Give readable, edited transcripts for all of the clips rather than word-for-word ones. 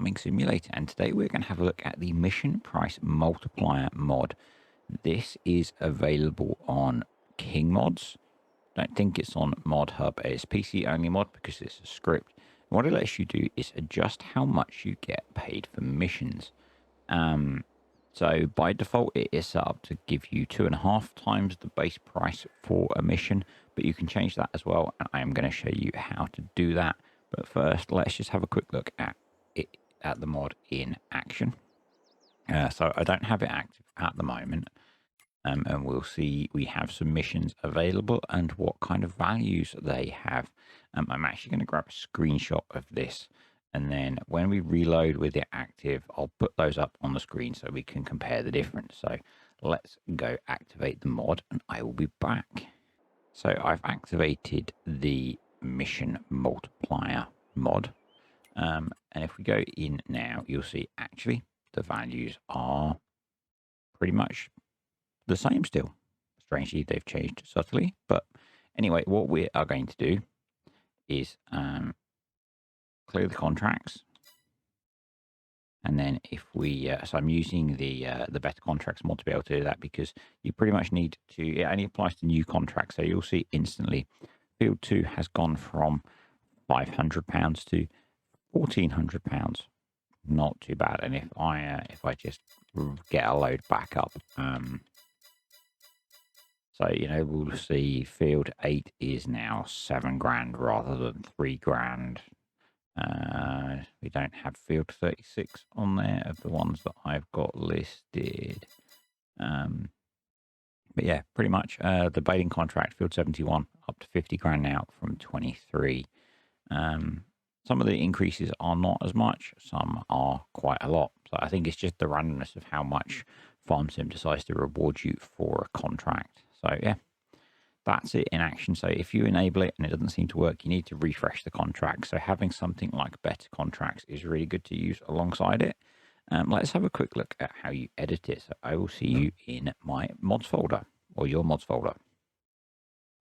Farming Simulator, and today we're going to have a look at the Mission Price Multiplier mod. This is available on King Mods. Don't think it's on Mod Hub. It's PC only mod because it's a script. What it lets you do is adjust how much you get paid for missions. So by default, it is set up to give you 2.5 times the base price for a mission, but you can change that as well, and I am going to show you how to do that. But first, let's just have a quick look at it, at the mod in action. So I don't have it active at the moment, and we'll see we have some missions available and what kind of values they have. I'm actually going to grab a screenshot of this, and then when we reload with it active, I'll put those up on the screen so we can compare the difference. So let's go activate the mod, and I will be back. So I've activated the Mission Multiplier mod, and if we go in now, you'll see actually the values are pretty much the same still. Strangely, they've changed subtly, but anyway, what we are going to do is clear the contracts, and then if we so I'm using the better contracts mod to be able to do that, because you pretty much need to, it only applies to new contracts. So you'll see instantly field 2 has gone from £500 to £1,400. Not too bad. And if I just get a load back up, so you know, we'll see field 8 is now 7 grand rather than 3 grand. We don't have field 36 on there of the ones that I've got listed. But yeah, pretty much the baiting contract, field 71, up to 50 grand now from 23. Some of the increases are not as much, some are quite a lot. So I think it's just the randomness of how much FarmSim decides to reward you for a contract. So yeah, that's it in action. So if you enable it and it doesn't seem to work, you need to refresh the contract. So having something like better contracts is really good to use alongside it. Let's have a quick look at how you edit it. So I will see you in my mods folder, or your mods folder.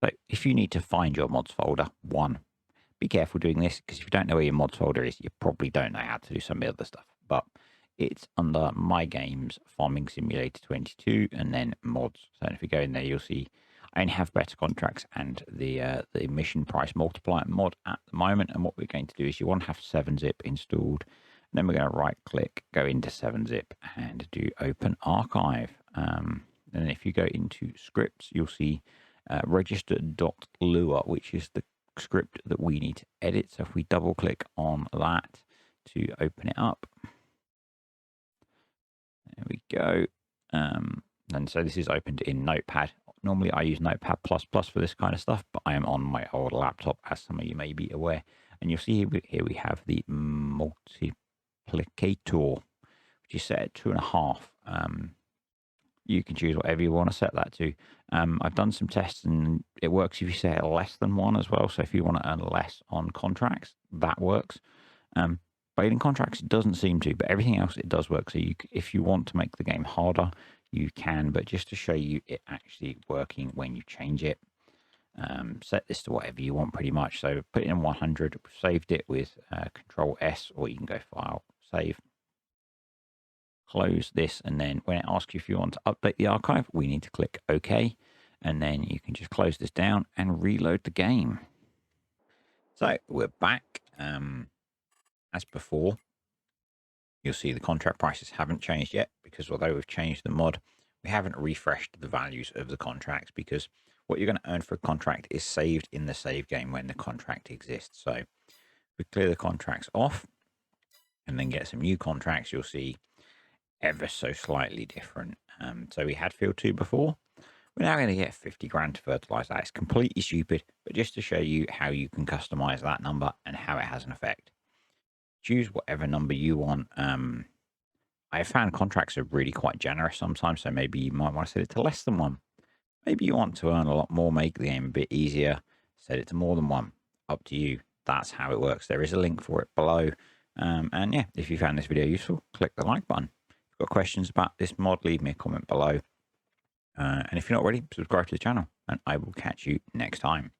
So if you need to find your mods folder, be careful doing this, because if you don't know where your mods folder is, you probably don't know how to do some of the other stuff. But it's under My Games, Farming Simulator 22, and then mods. So if you go in there, you'll see I only have better contracts and the Mission Price Multiplier mod at the moment. And what we're going to do is you want to have 7-zip installed. And then we're going to right click, go into 7-zip and do Open Archive. And if you go into scripts, you'll see register.lua, which is the script that we need to edit. So if we double click on that to open it up, there we go. And so this is opened in Notepad. Normally I use Notepad++ for this kind of stuff, but I am on my old laptop, as some of you may be aware. And you'll see here we have the multiplicator, which is set at 2.5. You can choose whatever you want to set that to. I've done some tests and it works if you set it less than 1 as well. So if you want to earn less on contracts, that works. Baiting contracts, it doesn't seem to, but everything else, it does work. So if you want to make the game harder, you can, but just to show you it actually working when you change it, set this to whatever you want pretty much. So put it in 100, saved it with Control S, or you can go File, Save. Close this, and then when it asks you if you want to update the archive, we need to click OK, and then you can just close this down and reload the game. So we're back. As before, you'll see the contract prices haven't changed yet, because although we've changed the mod, we haven't refreshed the values of the contracts, because what you're going to earn for a contract is saved in the save game when the contract exists. So if we clear the contracts off and then get some new contracts, you'll see ever so slightly different. So we had field 2 before. We're now going to get 50 grand to fertilize that. It's completely stupid, but just to show you how you can customize that number and how it has an effect. Choose whatever number you want. I found contracts are really quite generous sometimes, so maybe you might want to set it to less than 1. Maybe you want to earn a lot more, make the game a bit easier, set it to more than 1. Up to you. That's how it works. There is a link for it below. And yeah, if you found this video useful, click the like button. If you've got questions about this mod, leave me a comment below. And if you're not already, subscribe to the channel, and I will catch you next time.